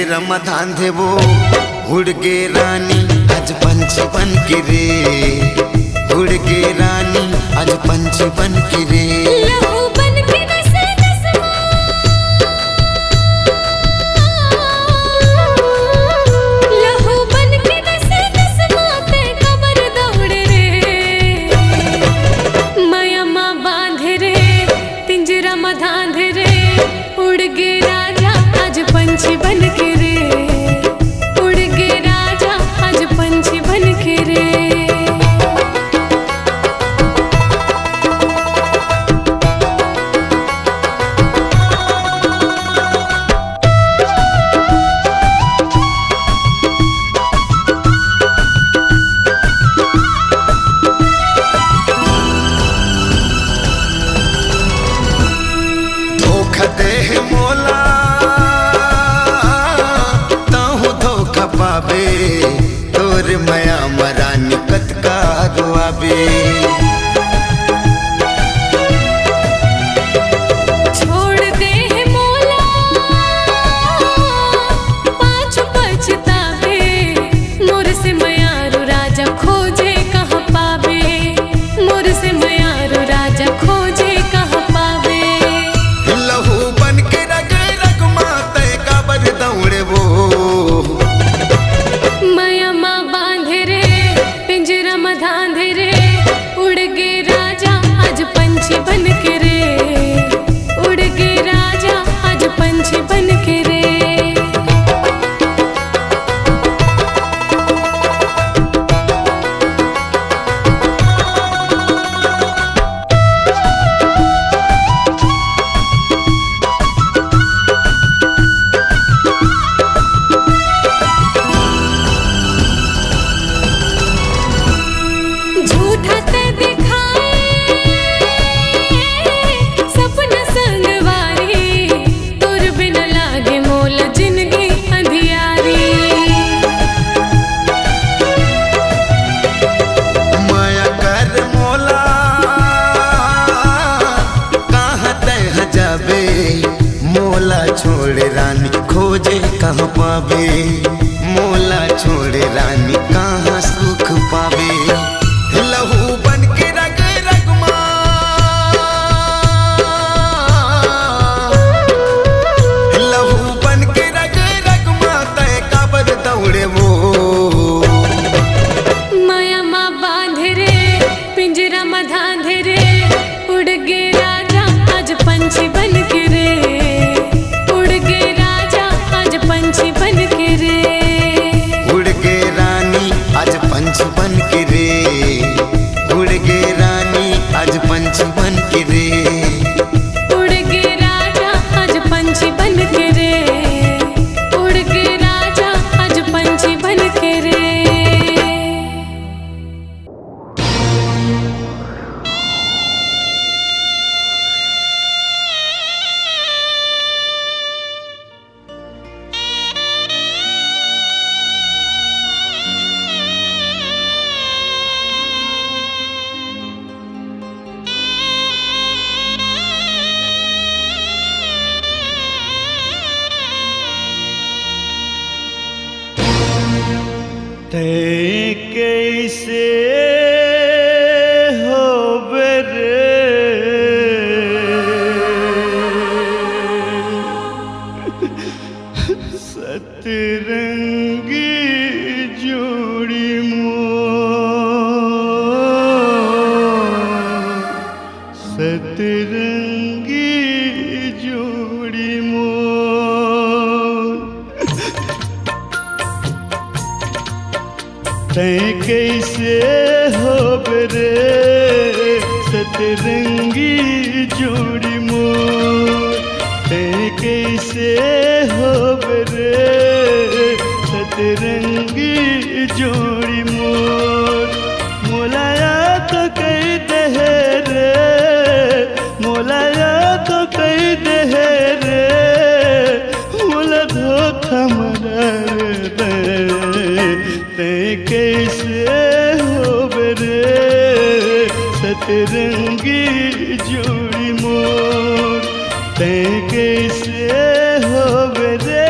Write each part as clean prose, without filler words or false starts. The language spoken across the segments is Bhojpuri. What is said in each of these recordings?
पिंजरा मधान थे वो उड़ के रानी आज पंछी बन के रे, उड़ के रानी आज पंछी बन के रे। लहू बन के नसे नसमा, लहू बन के नसे नसमा ते कबर दौड़े रे। माया माँ बांधे रे पिंजरा मधान रे, उड़ गे राजा आज पंछी बन के रे, उड़ गे राजा आज पंछी बन के रे। धोखा दे मोला ताहू धोखा पावे, तोर माया मरानी कतका रुआबे। छोड़ दे मोला पाछू पछतावे, मोर से मयारू राजा खोजे कहाँ पावे, मोर से मयारू राजा खोजे कहाँ पावे। लहू बन के रग रग माते काबर दौड़े वो, माया माँ बांधे रे पिंजरा मधांधे रे, उड़ गे राजा आज पंछी बन के रे, उड़ गे राजा आज पंछी बन के रे। झूठा ते दिखाए सपना संगवारी, तोर बिना लागे मोला जिंदगी अंधियारी। माया कर मोला कहाँ तह जाबे, मोला छोड़े रानी खोजे कहाँ पावे, मोला छोड़े रानी कहाँ सुख पावे। लहू बन के रग रग माँ, लहू बन के रग रग माँ तय काबर दौड़े वो, माया माँ बांधे रे पिंजरा मधांधे रे, उड़ गे राजा आज पंछी बन के रे, उड़ गे राजा आज पंछी बन के रे। उड़ के रानी आज पंछी बन के रे, उड़ के रानी आज पंछी बन के रे। उड़ गे राजा आज पंछी बन के रे, उड़ गे राजा आज पंछी बन के रे। ते कैसे होबे रे सतरंगी जोड़ी मोर, सतरंगी जोड़ी मोर। तैं कैसे होबे रे सतरंगी जोड़ी मोर, तैं कैसे होबे रे सतरंगी जोड़ी मोर। मोलाया तो कई दे रे, मोलाया तो कई दे रे, मोला धोखा मरा रे। तैं कैसे होबे रे सतरंगी जोड़ी मोर, तैं कैसे होबे रे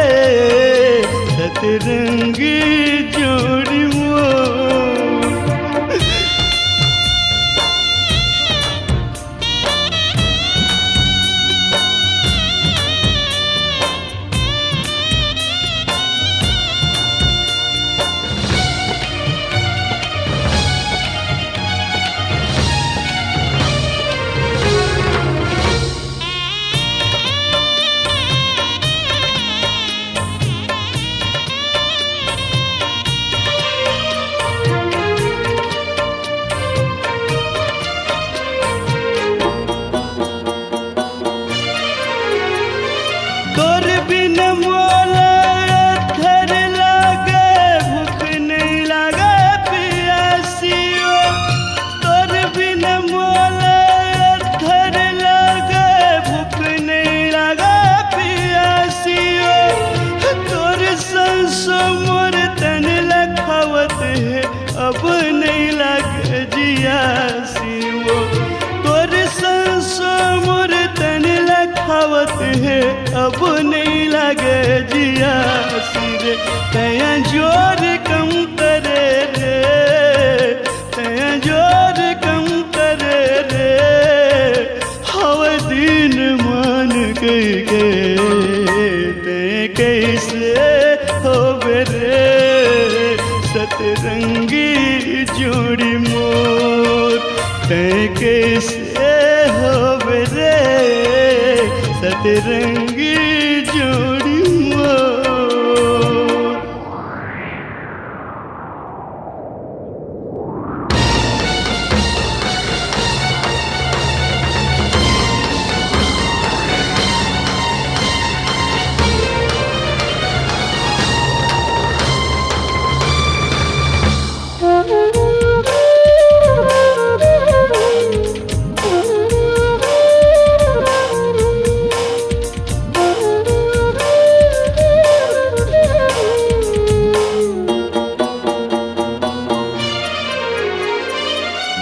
अब नहीं लगे जिया सिरे तया जोर कम करे रे तया जोर कम करे रे हव दिन मान गई ते कैसे हो रे सतरंगी जोड़ी मोर ते कैसे हो रे सतरंगी जोड़ी मोर।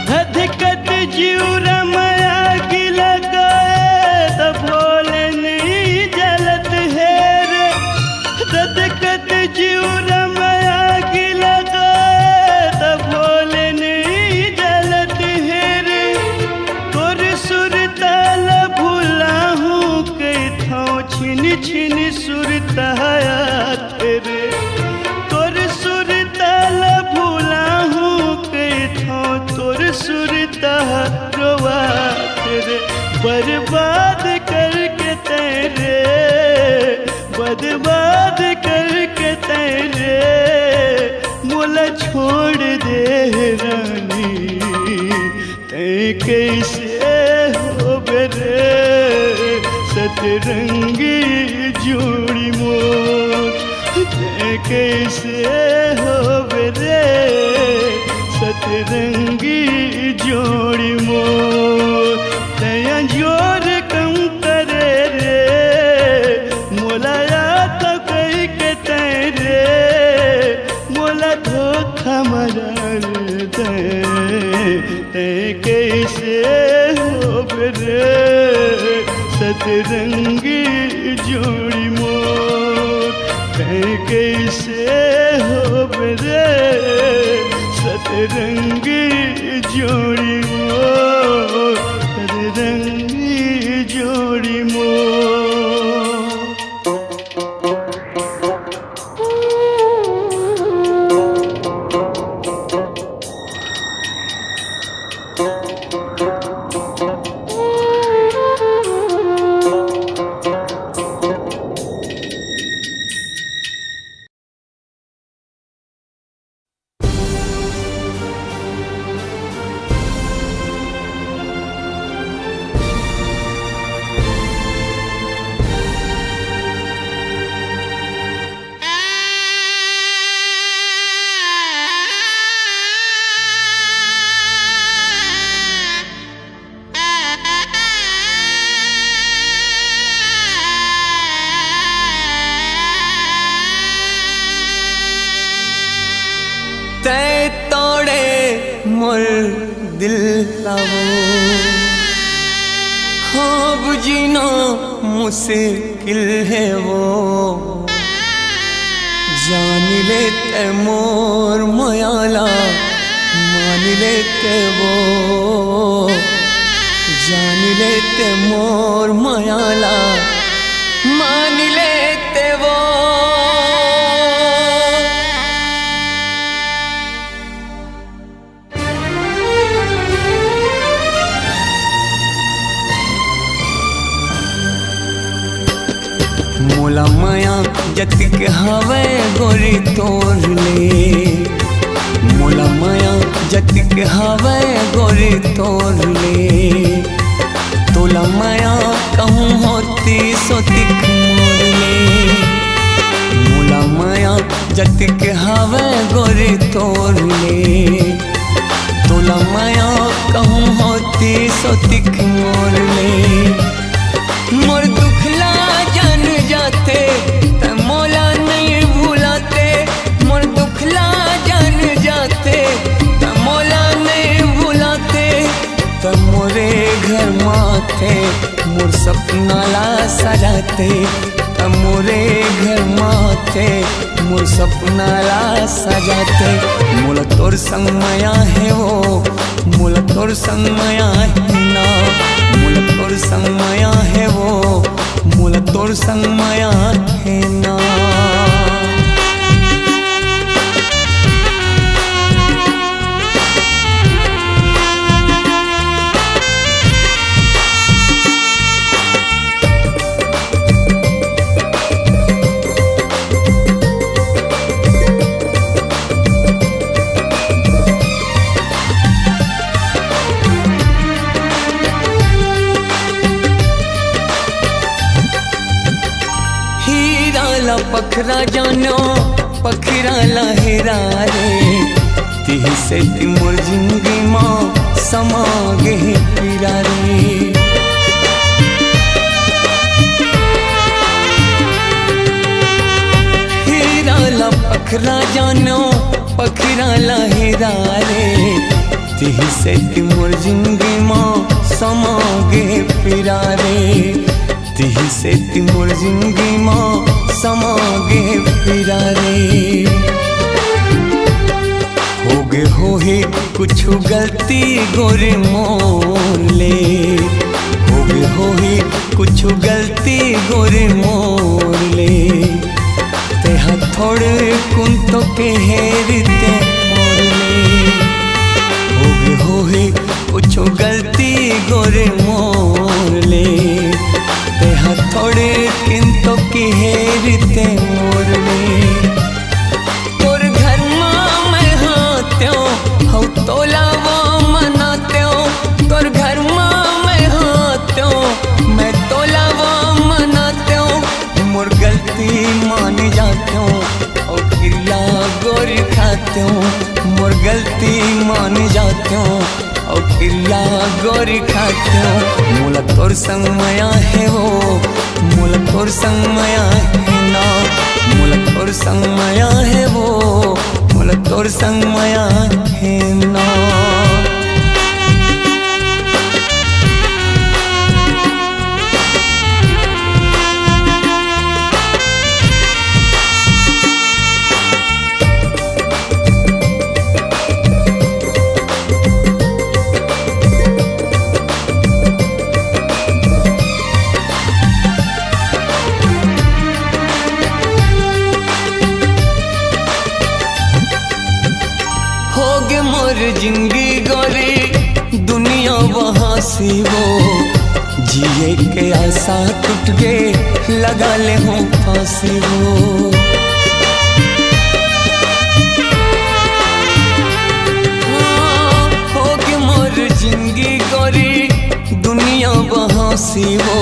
धधकत जीव रमया गिल गए तो भोले नहीं जलत है रे धधकत जीव रमया गिल गए तो भोले नहीं जलत है रे तोर सुरताल भूला हूँ कैथों छिन छिन सुरताया तेरे तोर सुरताल भूला हूँ कैथों तोर सुरता रोवा तेरे बर्बाद करके तेरे बर्बाद करके तेरे मोला छोड़ दे रानी ते कैसे हो रे सतरंगी जोड़ी मोर ते कैसे हो रे सतरंगी जोड़ी मोर तया जोर कम करे रे मोला तो कही के तेरे मोला धोखा मरल ते कैसे हो रे सतरंगी जोड़ी मोर ते कैसे हो रे सतरंगी जोड़ी मोर सतरंगी जोड़ी मोर। तै तोड़े मोर दिल लावो हो बुझिनो मुश्किल है वो जान लेते मोर मयाला मान लेते वो जान लेते मोर मयाला मान लेते वो मोला माया जतिक हवे गोरी तोड़ ले मोला माया जतिक हवे गोरी तोड़ ले तोला माया कहूँ होती सोतिक मोड़ ले मोला माया जतिक हवे गोरी तोड़ ले तोला माया कहूँ होती सोतिक मोड़ ले मोर दुखला जान जाते त मोला नहीं भूलाते मोर दुखला जान जाते त मोला नहीं भूलाते त मोरे घर माथे मोर सपना ला सजाते मोरे घर माते मोर सपनाला सजाते मोला तोर संग माया है वो मोला तोर संग माया है ना मोला तोर संग माया है वो मोला तोर संग माया है ना। पखरा जानो पखरा लहरा रे तिही से मोर जिंदगी माँ समा गे पीरा रे। हीरा ला पखरा जानो पखरा लहरा रे तिही से मोर जिंदगी माँ समा गे पीरा रे तिही से मोर जिंदगी माँ समागे पीरा रे। हो ही कुछ गलती गोरे मोर ले हो ही कुछ गलती गोरे मोर ले ते हथोड़ कुंतो के हेरते मोर ले हो ही कुछ गलती गोरे मोर ले ते हथोड़े किंतो की हेरते मोर में तोर घर माँ मैं हाथ्यों हौ तोला वो मनात्यों तोर घर माँ मैं हाथ्यों मैं तोला वो मनात्यों मोर गलती मान जात्यों और क्रिया गोर खात्यों मोर गलती मान जात्यों और क्रिया गोर खात्यों मोला तोर संग माया है वो मोला तोर संग माया है ना मोला तोर संग माया है वो मोला तोर संग माया है ना। जिंदगी गोरी दुनिया वहाँ सी वो जिए के आशा टूट गए लगा ले हूँ फांसी वो हो गए मोर जिंदगी गोरी दुनिया वहाँ सी वो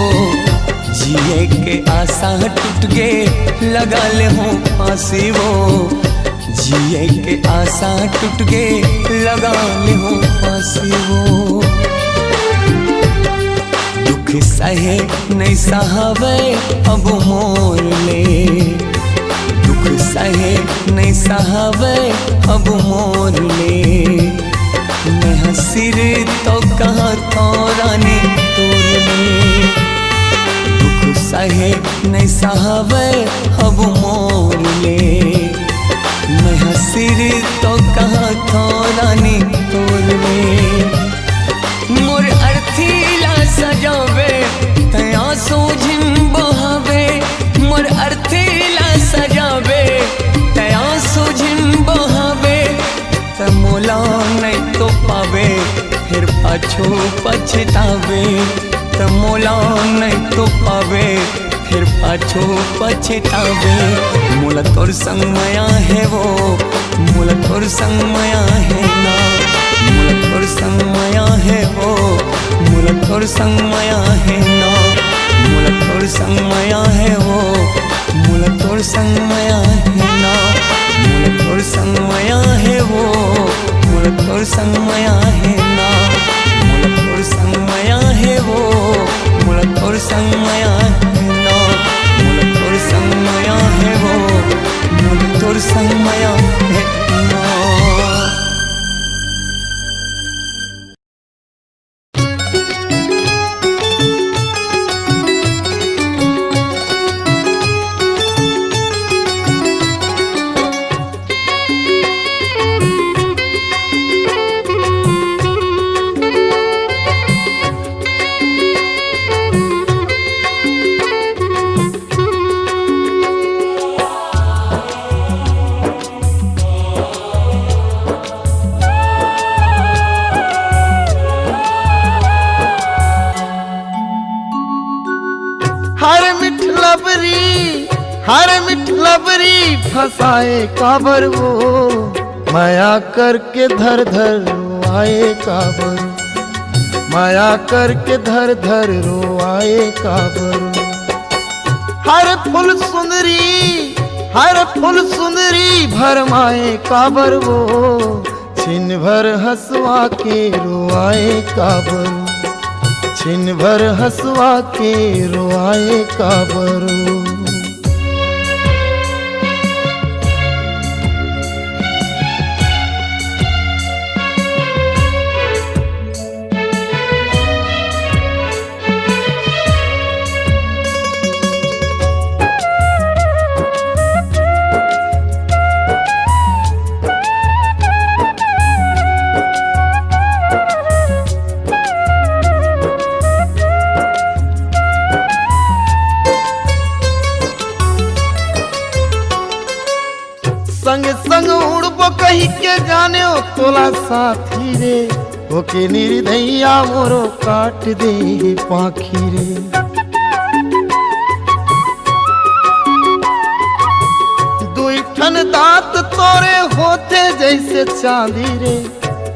जिए के आशा टूट गए लगा ले हूँ फांसी वो जिए के आशा टूट गए लगा ले हूँ फांसी वो दुख सहे नहीं सहावे अब मोर ले दुख सहे नहीं सहावे अब मोर ले मैं हंसिर तो कहाँ थोरानी तोर ले दुख सहे नहीं सहावे अब मोर ले मैं हंसिर तो कहाँ थोरानी तोर में मोर अर्थीला सजावे तया सूझिन बहावे मोर अर्थीला सजावे तया सूझिन बहावे त मोला नहीं तो पावे फिर पाछो पछतावे त मोला नहीं तो पावे फिर पाछो पछतावे मोला तोर संग माया है वो मोला तोर संग माया है ना मोला तोर संग माया है वो मोला तोर संग माया है ना मोला तोर संग माया है वो मोला तोर संग माया है ना मोला तोर संग माया है वो मोला तोर संग माया है ना मोला तोर संग माया है वो मोला तोर संग माया है ना मोला तोर संग माया है वो मोला तोर संग माया है ना। लबरी फंसाए काबर वो, माया करके धर धर रोआए काबर, माया करके धर धर रोआए काबर। हर फूल सुंदरी भरमाए काबर वो, छिन भर हंसवा के रोआए काबर, छिन भर हंसवा के रोआए काबर। संग संग उड़बो कही के जाने ओ तोला साथी रे, ओके निर्दया मोरो काट दे पाखी रे। दुई ठन दांत तोरे होते जैसे चांदी रे,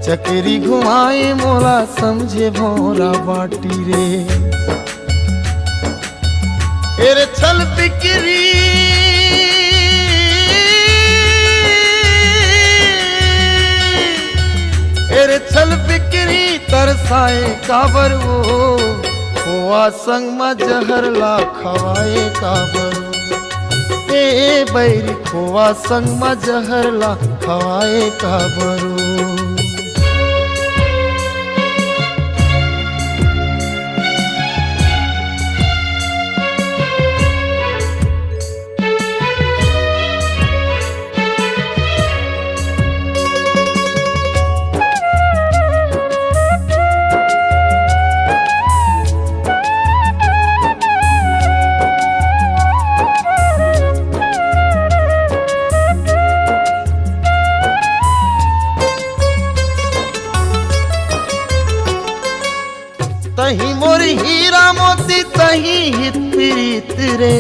चकेरी घुमाए मोला समझे भोरा बाटी रे। एरे छल बिक्री तेरे छल बिक्री तरसाए काबर वो, खोआ संग में जहर ला खवाए काबर। ए बैरी खोआ संग में जहर ला खवाए काबर। तही मोर हीरा मोती तही हित प्रीत रे,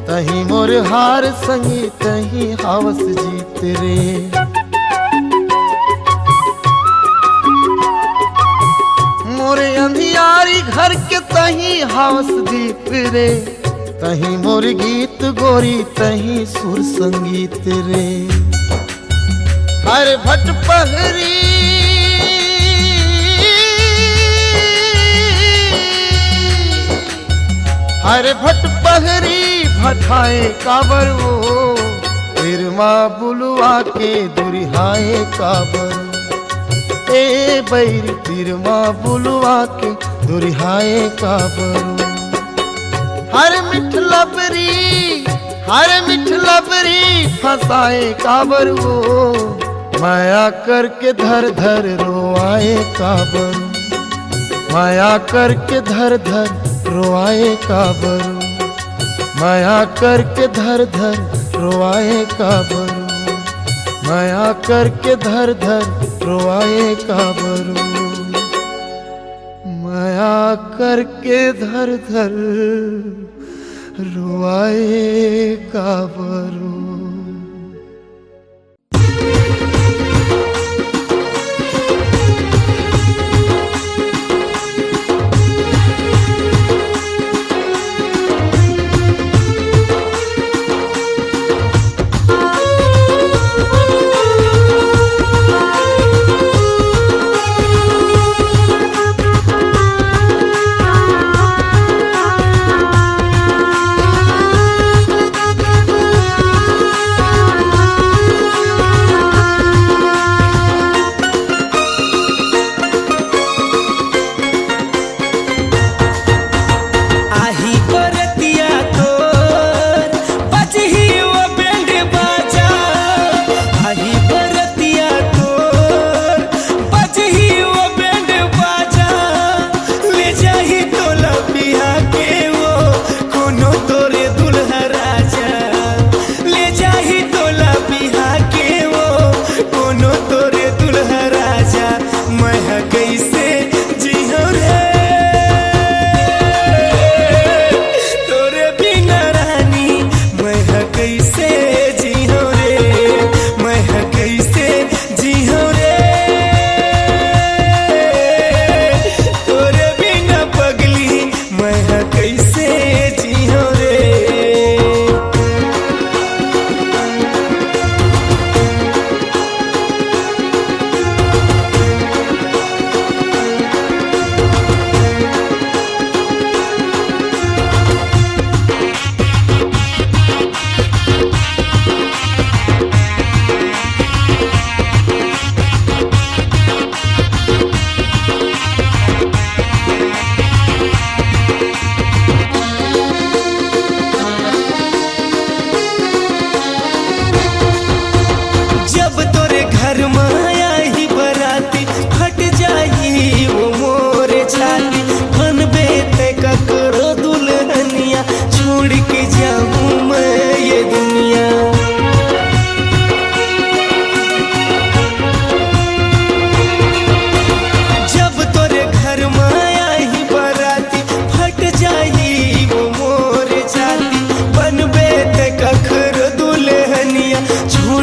तही मोर हार संगी तही हवस जीत रे। मोरे अंधियारी घर के तही हवस दीप रे, तही मोर गीत गोरी तही सुर संगीत रे। हर भट पहरी हर भट पहरी भटाए काबर वो, फिर माँ बुलवा के दुरिहाए काबर। ए बैरी फिर माँ बुलवा के दुरिहाए काबर। हर मिठ लबरी फंसाए काबर वो, माया करके धर धर रोआए काबर, माया करके धर धर रोआए काबर, माया करके धर धर रोआए काबर, माया करके धर धर रोआए काबर, माया करके धर धर रोआए काबर।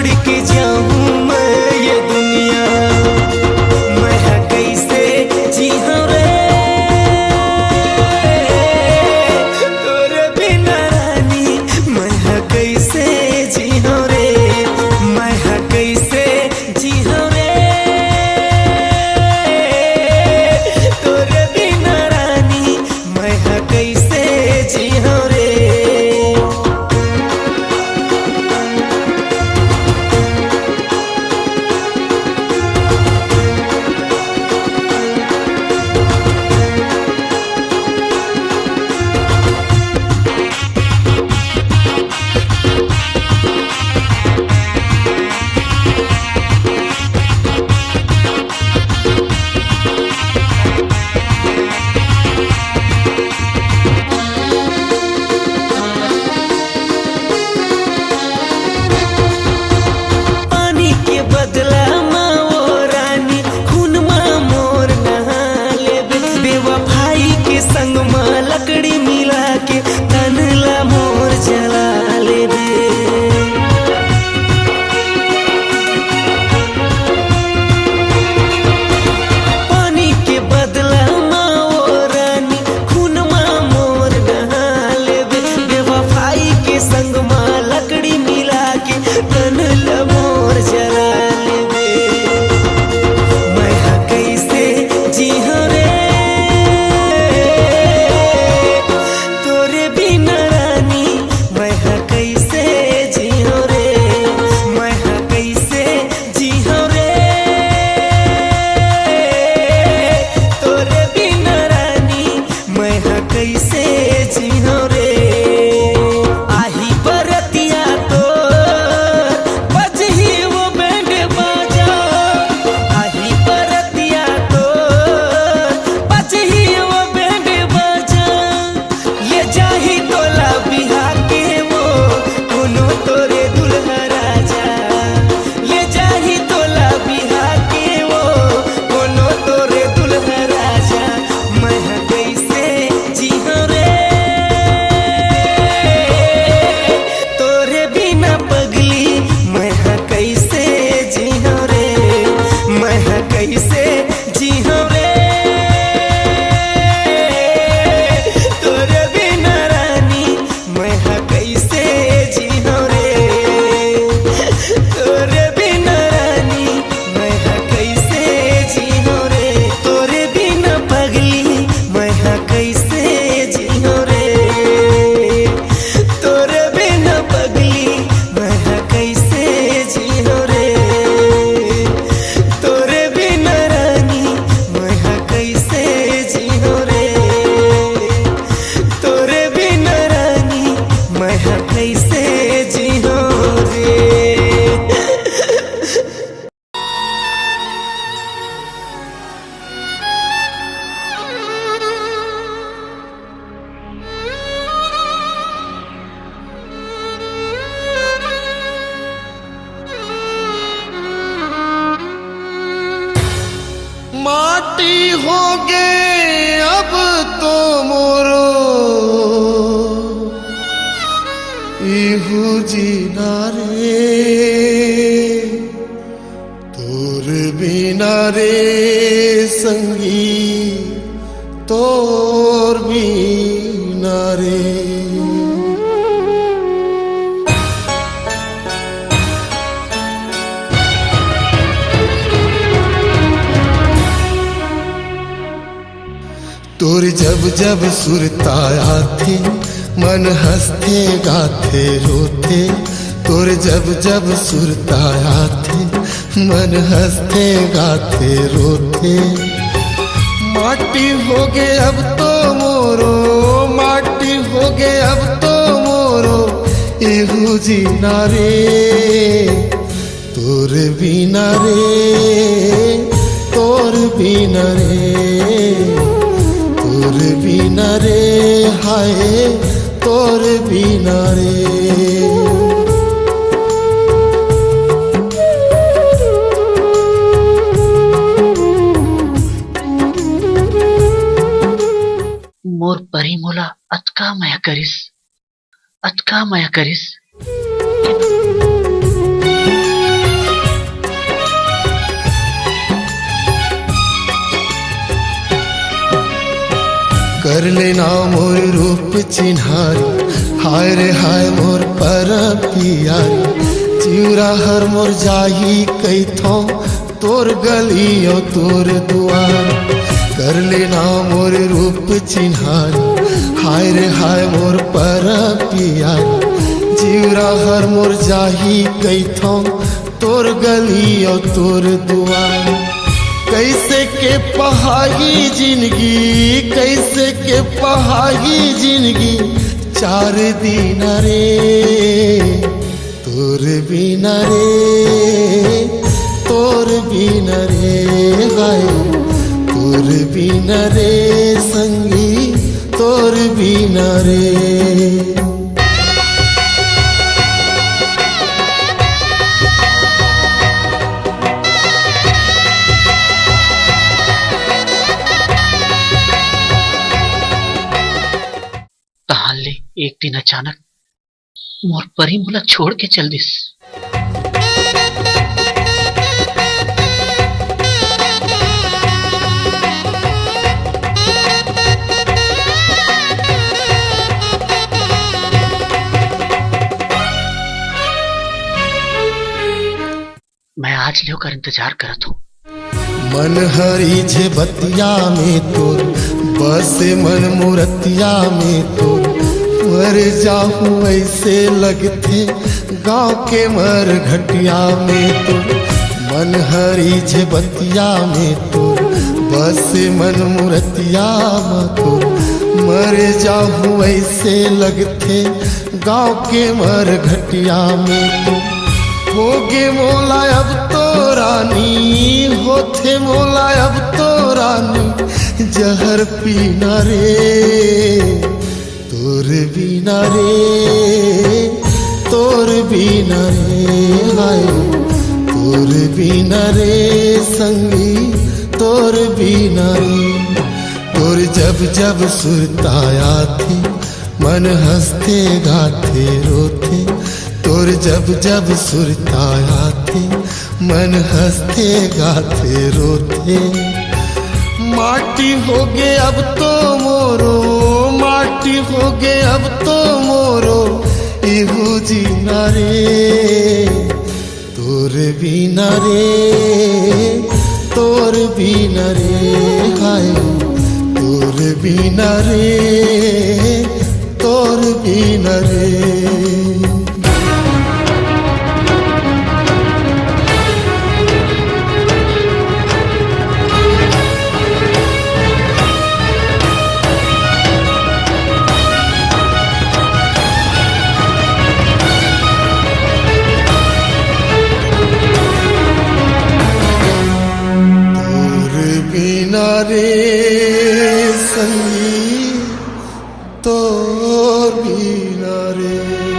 छोड़ के जाऊं मैं ये दुनिया, मैं कैसे जीऊं रे तोरे बिना रानी, मैं कैसे जीऊं रे, मैं कैसे जीऊं रे तोरे बिना रानी, मैं कैसे जीऊं रे। पानी के बदला माँ वो रानी, खून माँ मोर नहा लेबे, बेवफाई के संग माँ लकड़ी मिला के तनला मोर जला लेबे। पानी के बदला माँ वो रानी, खून माँ मोर नहा लेबे, बेवफाई के संग माँ लकड़ी मिला के तनला मोर जला लेबे। मैं कैसे जीऊं रे तोरे बिना रानी, मैं कैसे जीऊं रे, मैं कैसे जीऊं रे तोरे बिना रानी, मैं कैसे जीऊं रे। आही बरतिया तो बजही वो बैंड बाजा, आही बरतिया तो बजही वो बैंड बाजा, ये जाही तोला बिहा के वो कोनो तोरे दुल्हा राजा, ये जाही तोला बिहा के वो कोनो तोरे दुल्हा राजा, मैं कैसे जीऊं रे तोरे बिना पगली, मैं कैसे जीऊं रे, मैं कैसे जीऊं रे तोरे बिना रानी, मैं कैसे जीऊं रे तोरे बिना रानी, मैं कैसे जीऊं रे तोरे बिना पगली, मैं कैसे जीऊं रे तोरे बिना पगली, मैं कैसे जीऊं रे तोरे बिना रानी, मैं कैसे जीऊं रे तोरे बिना रानी, मैं कैसे जीऊं रे। माटी हो गए अब तो मोरो इहू जीना रे, तोर बिना रे संगी तोर बिना रे। तोर जब जब सुरताया थे मन हंसते गाते रोते, तोर जब जब सुरताया थे मन हंसते गाते रोते। माटी हो गए अब तो मोरो, माटी हो गए अब तो मोरो इहू जीना रे, तोर बिना रे तोर बिना रे तोर बिना रे, हाय तोर बिना रे। मोर परिमूला अतका माया करिस कर लेना मोर रूप चिन्हारी, हाय रे हाय मोर पर पियारी। चिउरा हर मोर जाही कैथो तोर गलियो तोर दुआर। कर लेना मोर रूप चिन्हारी, हाय रे हाय मोर पर पियारी। चिउरा हर मोर जाही कैथो तोर गलियो तोर दुआर। कैसे के पहागी जिंदगी, कैसे के पहागी जिंदगी, चार दिन रे तोर बिना रे, तोर बिना रे हाय, तोर बिना रे संगी, तोर बिना रे। तहाले एक दिन अचानक मोर परी मोला छोड़ के चल दिस। मैं आज ले कर इंतजार करत हूँ। मन हरी जे बतिया में तोर, बस मन मूर्तिया में तोर। मर जाऊं ऐसे लगते गांव के मर घटिया में तोर। मन हरी जे बतिया में तोर, बस मन मूर्तिया में तोर। मर जाऊं ऐसे लगते गांव के मर घटिया में तोर। होगे मोला अब तो रानी, होथे मोला अब तो रानी, जहर पीना रे तोर बिना रे, तोर बिना रे हाय, तोर बिना रे संगी, तोर बिना रे। तोर जब जब सुरताया थी, मन हंसते गाते रोते। तोर जब जब सुरताया थे, मन हंसते गाते रोते। माटी हो गे अब तो मोरो, माटी हो गे अब तो मोरो, इहू जीना रे तोर बिना रे, तोर बिना रे हाय, तोर बिना रे, तोर बिना रे। रे संगी, तोर बिना रे।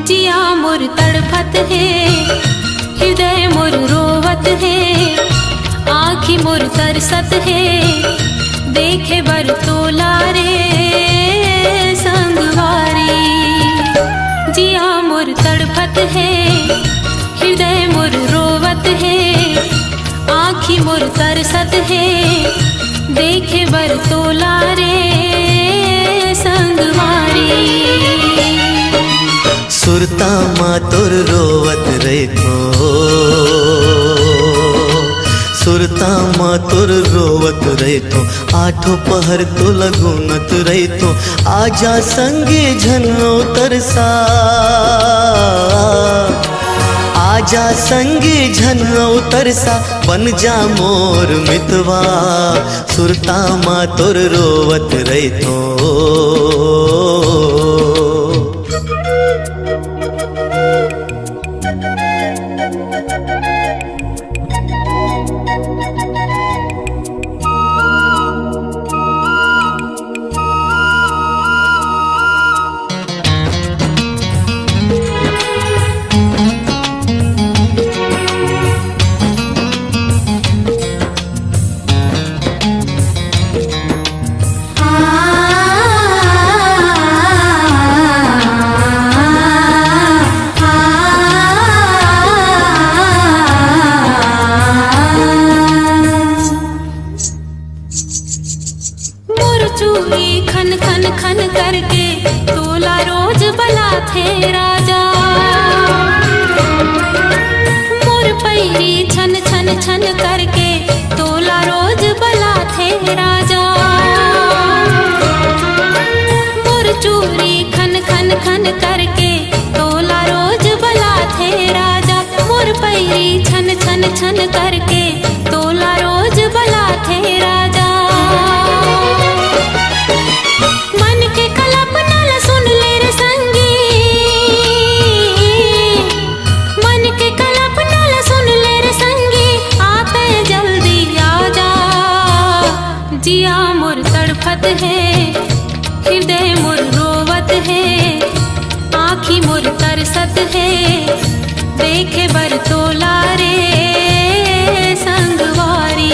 जिया मोर तड़पत है, हृदय मोर रोवत है, आँखी मोर तरसत है, देखे बर तोला रे संगवारी। जिया मोर तड़पत है, हृदय मोर रोवत है, आँखी मोर तरसत है, देखे बर तोला रे संगवारी। सुरता माँ तोर रोवत रहितो, सुरता माँ तोर रोवत रहितो, आठों पहर तो लगुनत रहितो, आजा संगे झनो तरसा, आजा संगे झनो तरसा, बन जा मोर मितवा। सुरता माँ तोर रोवत रहितो। चूड़ी खन खन खन करके तोला रोज बला थे राजा। मोर पैरी छन छन छन करके तोला रोज बला थे राजा। मोर चूड़ी खन खन खन करके तोला रोज बला थे राजा। मोर पैरी छन छन छन करके तोला रोज बला थे राजा। मन के कल्पना ला सुन ले रे संगी, मन के कल्पना ला सुन ले रे संगी, आते जल्दी आजा। जिया मोर तड़पत है, हृदय मोर रोवत है, आँखी मोर तरसत है, देखे बर तोला रे संगवारी।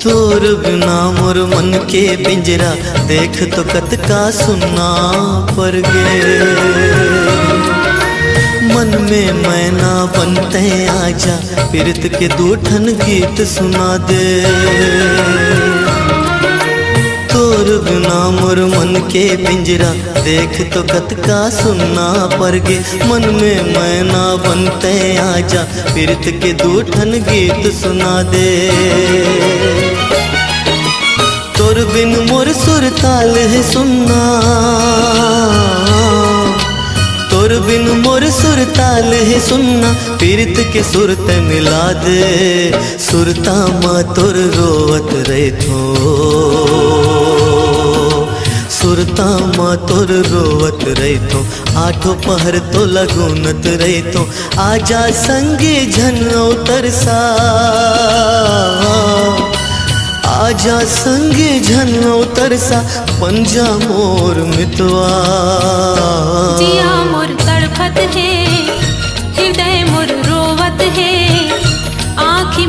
तोर बिना मोर मन के पिंजरा देख तो कत का सुनना पर गे। मन में मैना बनते आजा, पीरत के दूठन गीत सुना दे। तोर बिना मोर मन के पिंजरा देख तो कत का सुनना पर गे। मन में मैना बनते आजा, पीरत के दूठन गीत सुना दे। तोर बिन मोर सुर ताल है सुनना, तोर बिन मोर सुर ताल है सुनना, पीरत के सुरत मिला दे। सुरता माँ तोर रोवत रहे थो, सुरता माँ तोर रोवत रहे थो, आठों पहर तो लगुनत रहे थो। आजा संगे झन तरसा, आजा संगे झन तरसा, पंजा मोर मितवा। जिया मोर तड़पत है,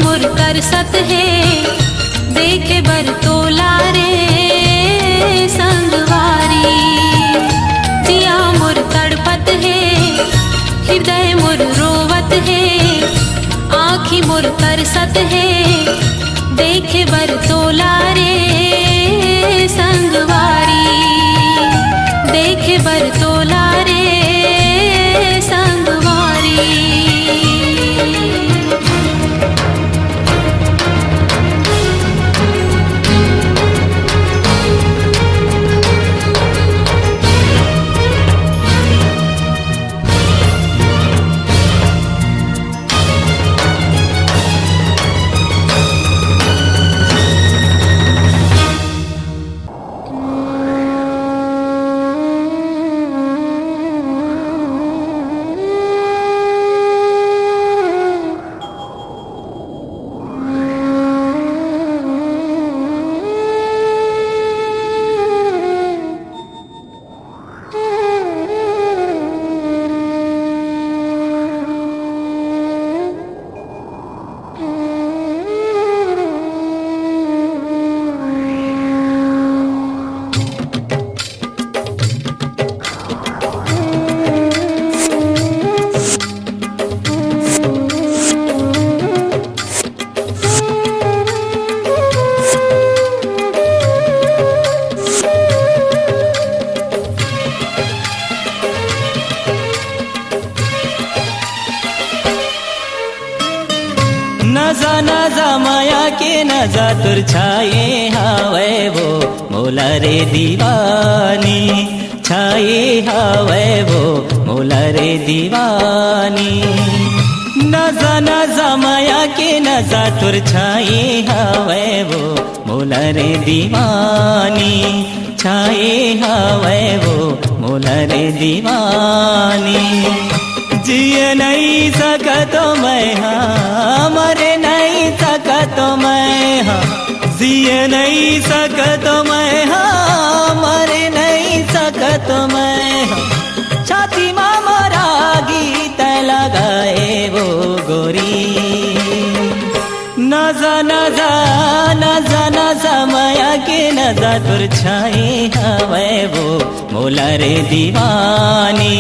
मोर तरसत है देखे बर तोला रे संगवारी। जिया मोर तड़पत है हृदय मोर रोवत है आँखी मोर तरसत है देखे बर तोला रे संगवारी। देखे बर तोला रे संगवारी। नजा माया के नजा तुर छाए हावे वो मोला रे दीवानी। छाए हावे वो मोला रे दीवानी। नजा माया के नजा तुर छाए हावे वो मोला रे दीवानी। छाए हावे वो मोला रे दीवानी। जिए नहीं सका तो मैं हाँ मरे नहीं सका तो मैं हाँ। जिए नहीं सका तो मैं हाँ मरे नहीं सका तो मैं हाँ। छाती माँ मरा गीत लगाए वो गोरी। नजा नजा नजा नजा माया के नजा तुर छाए हवे वो मोला रे दीवानी।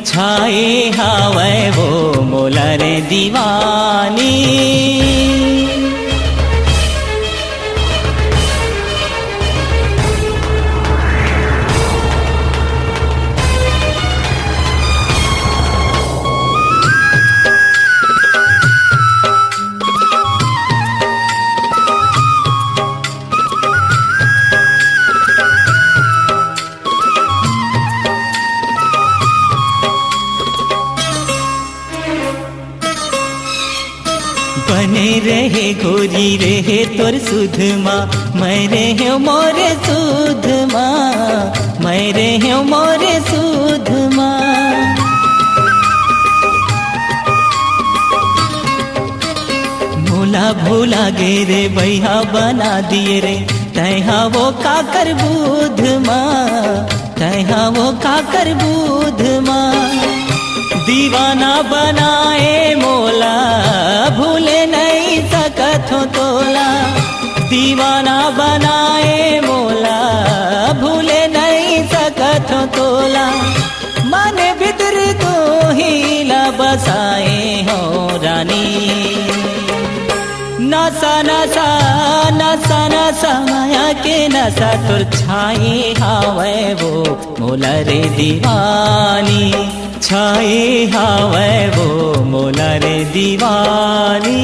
छाए हावे वो मोला रे दीवानी। बने रहे गोरी रहे तोर सुध माँ मैं रहे मोरे सुध माँ। मैं रहे मोरे सुध माँ। मोला भूला गे रे भैया बना दिए रे तैहा वो काकर बुध माँ। तैहा वो काकर बुध माँ। दीवाना बनाए मोला भूले नहीं सकत हो तोला। दीवाना बनाए मोला भूले नहीं सकत हो तोला। मन भीतर तो ही ला बसाए हो रानी। नशा नशा नशा नशा माया के नशा तुर छाए हावे वो मोला रे दीवानी। छाए हावे वो मोला रे दीवानी।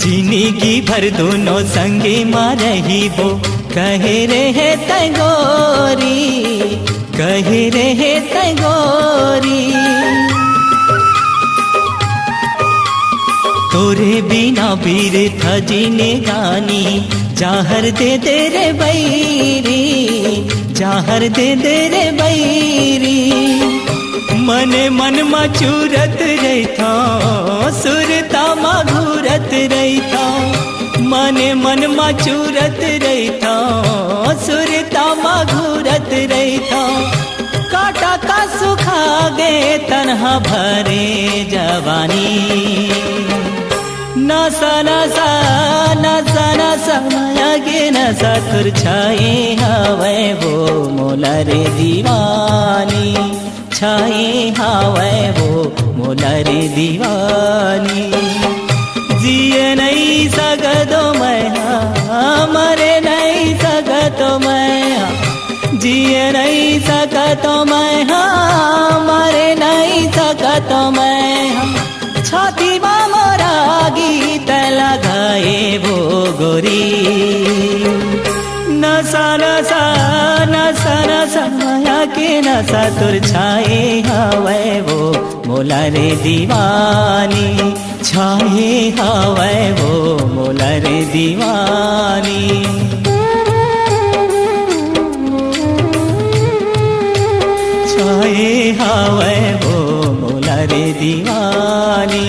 जिंदगी भर दोनों संगे माँ रही वो कहे रहे तैगोरी। कहे रहे तैगोरी। तोरे बिना बीर था जीने गानी। जाहर दे दे रे बैरी। जाहर दे दे रे बैरी। मने मन मचूरत रहता सुरता मघूरत रहता मने मन मचूरत रहता सुरता मघूरत रहता काटा का सुखा गे तन्हा भरे जवानी नसा नसा नसा नसा माया गे नसा तुर छाए हवे वो मोला रे दीवानी छाए हवे वो मोला रे दीवानी जिए नहीं सकतो मैं मरे नहीं सकतो मैं जिए नहीं सकतो मैं मरे नहीं सकतो मैं छाती मोरा गीत लगाए वो गोरी नसा नसा नसा नसा माया के नसा तुर छाए हवे वो मोला रे दीवानी छाए हवे वो मोला रे दीवानी छाए हवे वो मोला रे दीवानी